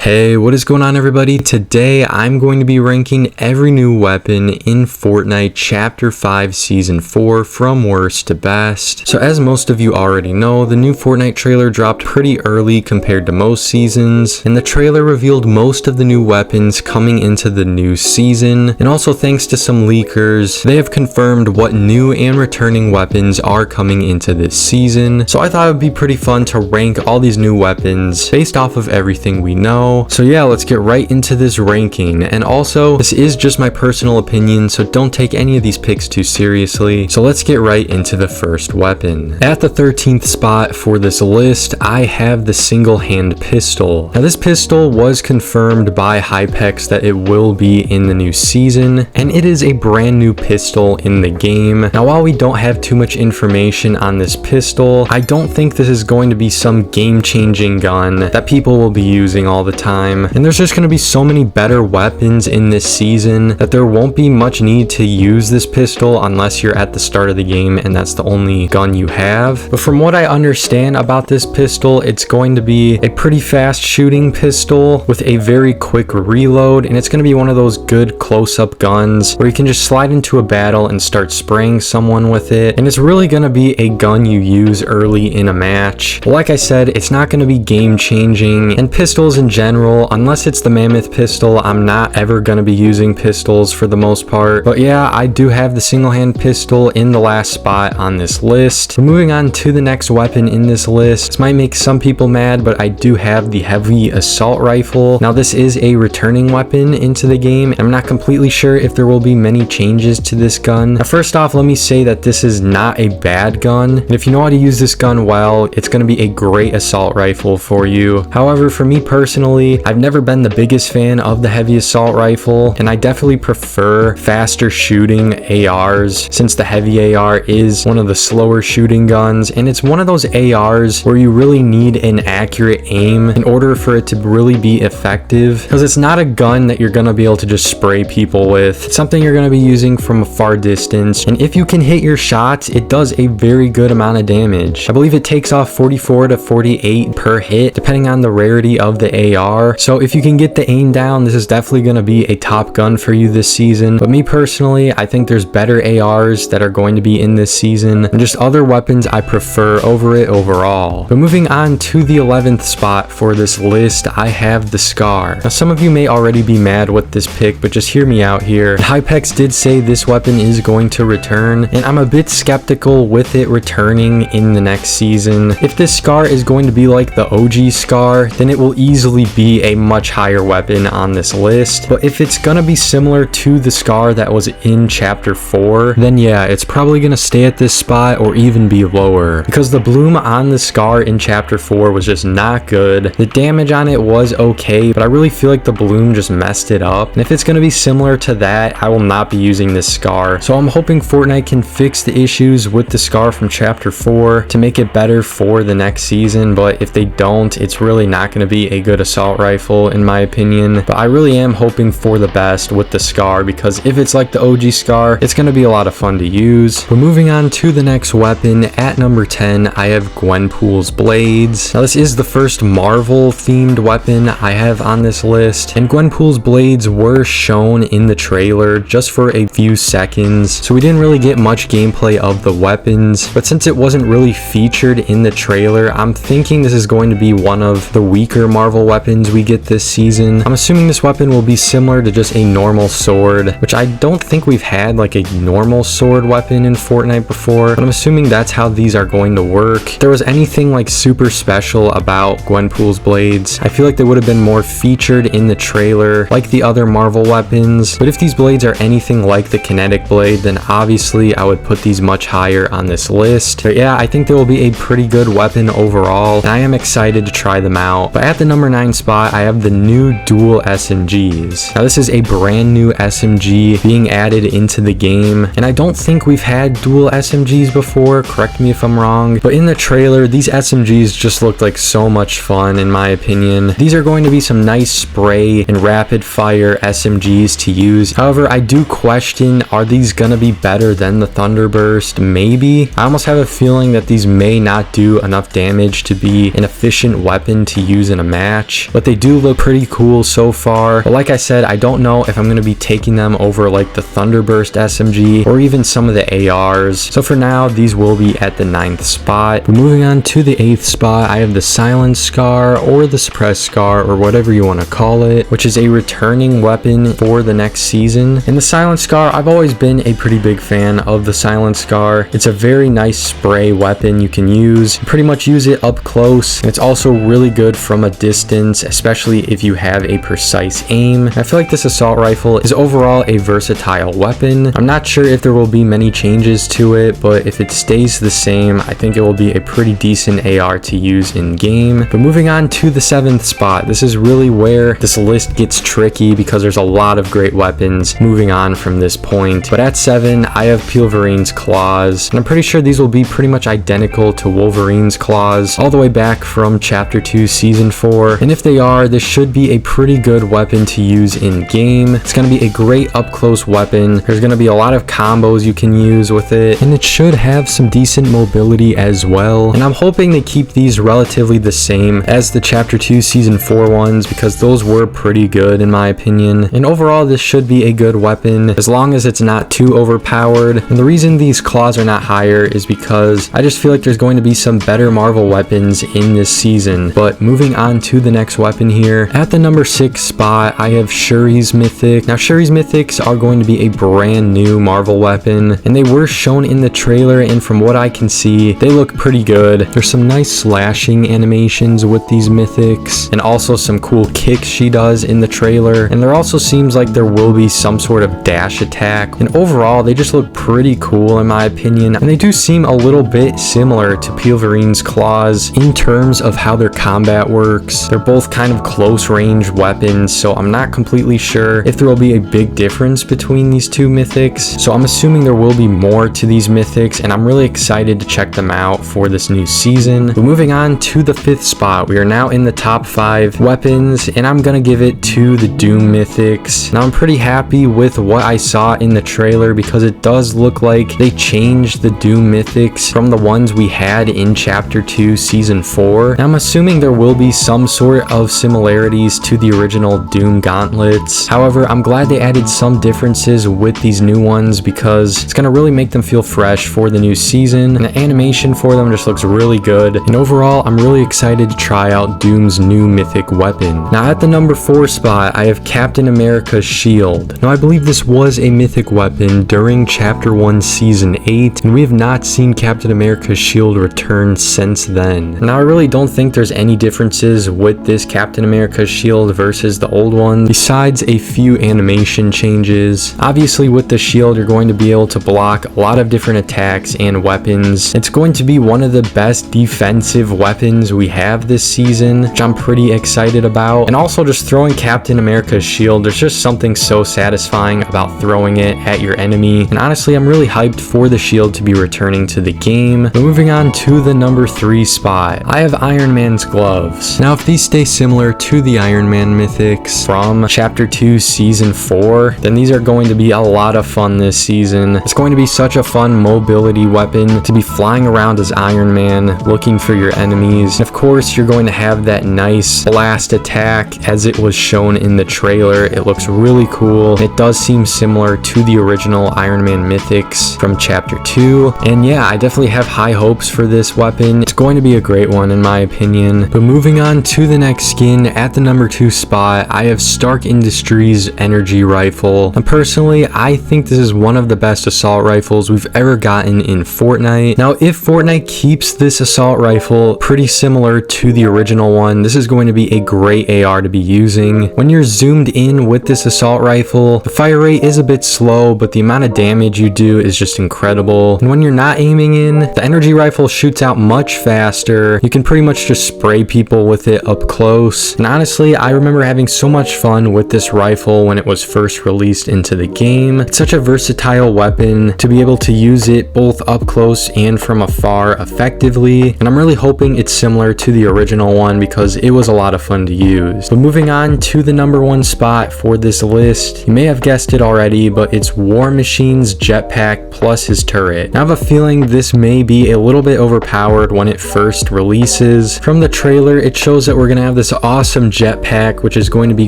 Hey, what is going on everybody? Today I'm going to be ranking every new weapon in Fortnite Chapter 5 Season 4 from worst to best. So as most of you already know, the new Fortnite trailer dropped pretty early compared to most seasons, and the trailer revealed most of the new weapons coming into the new season, and also thanks to some leakers, they have confirmed what new and returning weapons are coming into this season. So I thought it would be pretty fun to rank all these new weapons based off of everything we know. So yeah, let's get right into this ranking. And also, this is just my personal opinion, so don't take any of these picks too seriously. So let's get right into the first weapon. At the 13th spot for this list, I have the single hand pistol. Now this pistol was confirmed by Hypex that it will be in the new season, and it is a brand new pistol in the game. Now while we don't have too much information on this pistol, I don't think this is going to be some game-changing gun that people will be using all the time, and there's just going to be so many better weapons in this season that there won't be much need to use this pistol unless you're at the start of the game and that's the only gun you have. But from what I understand about this pistol, it's going to be a pretty fast shooting pistol with a very quick reload, and it's going to be one of those good close-up guns where you can just slide into a battle and start spraying someone with it, and it's really going to be a gun you use early in a match. But like I said, it's not going to be game-changing, and pistols in general, unless it's the mammoth pistol, I'm not ever going to be using pistols for the most part. But yeah, I do have the single hand pistol in the last spot on this list. But moving on to the next weapon in this list, this might make some people mad, but I do have the heavy assault rifle. Now this is a returning weapon into the game. I'm not completely sure if there will be many changes to this gun. Now first off, let me say that this is not a bad gun, and if you know how to use this gun well, it's going to be a great assault rifle for you. However, for me personally, I've never been the biggest fan of the heavy assault rifle, and I definitely prefer faster shooting ARs, since the heavy AR is one of the slower shooting guns, and it's one of those ARs where you really need an accurate aim in order for it to really be effective, because it's not a gun that you're going to be able to just spray people with. It's something you're going to be using from a far distance, and if you can hit your shots, it does a very good amount of damage. I believe it takes off 44 to 48 per hit, depending on the rarity of the AR. So if you can get the aim down, this is definitely going to be a top gun for you this season. But me personally, I think there's better ARs that are going to be in this season, and just other weapons I prefer over it overall. But moving on to the 11th spot for this list, I have the Scar. Now some of you may already be mad with this pick, but just hear me out here. Hypex did say this weapon is going to return, and I'm a bit skeptical with it returning in the next season. If this Scar is going to be like the OG Scar, then it will easily be a much higher weapon on this list. But if it's gonna be similar to the Scar that was in Chapter 4, then yeah, it's probably gonna stay at this spot or even be lower, because the bloom on the Scar in Chapter 4 was just not good. The damage on it was okay, but I really feel like the bloom just messed it up, and if it's gonna be similar to that, I will not be using this Scar. So I'm hoping Fortnite can fix the issues with the Scar from Chapter 4 to make it better for the next season, but if they don't, it's really not gonna be a good assault rifle in my opinion. But I really am hoping for the best with the Scar, because if it's like the OG Scar, it's going to be a lot of fun to use. But moving on to the next weapon, at number 10 I have Gwenpools Blades. Now this is the first Marvel themed weapon I have on this list, and Gwenpools Blades were shown in the trailer just for a few seconds, so we didn't really get much gameplay of the weapons. But since it wasn't really featured in the trailer, I'm thinking this is going to be one of the weaker Marvel weapons we get this season. I'm assuming this weapon will be similar to just a normal sword, which I don't think we've had like a normal sword weapon in Fortnite before, but I'm assuming that's how these are going to work. If there was anything like super special about Gwenpools Blades, I feel like they would have been more featured in the trailer like the other Marvel weapons. But if these blades are anything like the kinetic blade, then obviously I would put these much higher on this list. But yeah, I think they will be a pretty good weapon overall, and I am excited to try them out. But at the number 9 spot, I have the new dual SMGs. Now this is a brand new SMG being added into the game, and I don't think we've had dual SMGs before, correct me if I'm wrong, but in the trailer these SMGs just looked like so much fun in my opinion. These are going to be some nice spray and rapid fire SMGs to use. However, I do question, are these gonna be better than the Thunderburst? Maybe. I almost have a feeling that these may not do enough damage to be an efficient weapon to use in a match. but they do look pretty cool so far. But like I said, I don't know if I'm going to be taking them over like the Thunderburst SMG or even some of the ARs. So for now, these will be at the 9th spot. But moving on to the 8th spot, I have the Silence Scar or the Suppressed Scar or whatever you want to call it, which is a returning weapon for the next season. And the Silence Scar, I've always been a pretty big fan of the Silence Scar. It's a very nice spray weapon you can use. You pretty much use it up close. And it's also really good from a distance, especially if you have a precise aim. I feel like this assault rifle is overall a versatile weapon. I'm not sure if there will be many changes to it, but if it stays the same, I think it will be a pretty decent AR to use in game. But moving on to the 7th spot, this is really where this list gets tricky because there's a lot of great weapons moving on from this point. But at 7, I have Wolverine's Claws, and I'm pretty sure these will be pretty much identical to Wolverine's Claws all the way back from Chapter 2 Season 4. And if they are, this should be a pretty good weapon to use in game. It's going to be a great up close weapon. There's going to be a lot of combos you can use with it, and it should have some decent mobility as well. And I'm hoping they keep these relatively the same as the Chapter 2 Season 4 ones, because those were pretty good in my opinion. And overall, this should be a good weapon as long as it's not too overpowered. And the reason these claws are not higher is because I just feel like there's going to be some better Marvel weapons in this season. But moving on to the next weapon here, at the number 6 spot, I have SheRa's Mythic. Now, SheRa's Mythics are going to be a brand new Marvel weapon, and they were shown in the trailer, and from what I can see, they look pretty good. There's some nice slashing animations with these Mythics, and also some cool kicks she does in the trailer, and there also seems like there will be some sort of dash attack, and overall, they just look pretty cool in my opinion, and they do seem a little bit similar to Wolverine's Claws in terms of how their combat works. They're both kind of close range weapons, so I'm not completely sure if there will be a big difference between these two Mythics. So I'm assuming there will be more to these Mythics, and I'm really excited to check them out for this new season. But moving on to the 5th spot, we are now in the top 5 weapons, and I'm gonna give it to the Doom Mythics. Now I'm pretty happy with what I saw in the trailer because it does look like they changed the Doom Mythics from the ones we had in Chapter 2 Season 4. Now I'm assuming there will be some sort of similarities to the original Doom gauntlets. However, I'm glad they added some differences with these new ones because it's gonna really make them feel fresh for the new season, and the animation for them just looks really good. And overall, I'm really excited to try out Doom's new mythic weapon. Now at the number 4 spot, I have Captain America's Shield. Now I believe this was a mythic weapon during Chapter 1 Season 8, and we have not seen Captain America's Shield return since then. Now I really don't think there's any differences with this Captain America's Shield versus the old one, besides a few animation changes. Obviously with the shield, you're going to be able to block a lot of different attacks and weapons. It's going to be one of the best defensive weapons we have this season, which I'm pretty excited about. And also just throwing Captain America's Shield, there's just something so satisfying about throwing it at your enemy. And honestly, I'm really hyped for the shield to be returning to the game. But moving on to the number 3 spot, I have Iron Man's gloves. Now if these stay similar to the Iron Man mythics from Chapter 2 Season 4, then these are going to be a lot of fun this season. It's going to be such a fun mobility weapon to be flying around as Iron Man, looking for your enemies. And of course, you're going to have that nice blast attack as it was shown in the trailer. It looks really cool. It does seem similar to the original Iron Man mythics from Chapter 2. And yeah, I definitely have high hopes for this weapon. It's going to be a great one in my opinion. But moving on to the next skin, at the number 2 spot, I have Stark Industries Energy Rifle. And personally, I think this is one of the best assault rifles we've ever gotten in Fortnite. Now, if Fortnite keeps this assault rifle pretty similar to the original one, this is going to be a great AR to be using. When you're zoomed in with this assault rifle, the fire rate is a bit slow, but the amount of damage you do is just incredible. And when you're not aiming in, the energy rifle shoots out much faster. You can pretty much just spray people with it up close. And honestly, I remember having so much fun with this rifle when it was first released into the game. It's such a versatile weapon to be able to use it both up close and from afar effectively. And I'm really hoping it's similar to the original one because it was a lot of fun to use. But moving on to the number 1 spot for this list, you may have guessed it already, but it's War Machine's jetpack plus his turret. Now, I have a feeling this may be a little bit overpowered when it first releases. From the trailer, it shows that we're gonna have this awesome jetpack, which is going to be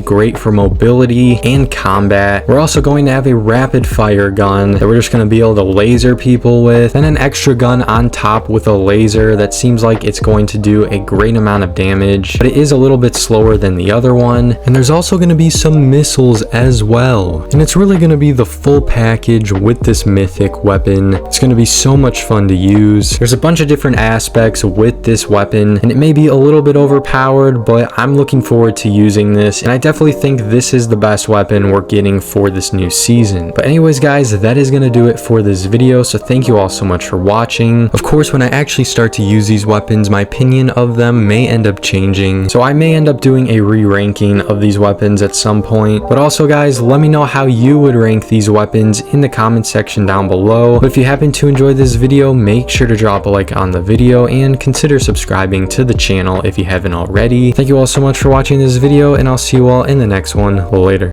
great for mobility and combat. We're also going to have a rapid fire gun that we're just going to be able to laser people with, and an extra gun on top with a laser that seems like it's going to do a great amount of damage, but it is a little bit slower than the other one. And there's also going to be some missiles as well, and it's really going to be the full package with this mythic weapon. It's going to be so much fun to use. There's a bunch of different aspects with this weapon, and it may be a little bit overpowered, but I'm looking forward to using this, and I definitely think this is the best weapon we're getting for this new season. But anyways guys, that is going to do it for this video, so thank you all so much for watching. Of course, when I actually start to use these weapons, my opinion of them may end up changing, so I may end up doing a re-ranking of these weapons at some point. But also guys, let me know how you would rank these weapons in the comment section down below. But if you happen to enjoy this video, make sure to drop a like on the video and consider subscribing to the channel if you haven't already. Thank you all so much for watching this video, and I'll see you all in the next one. Later.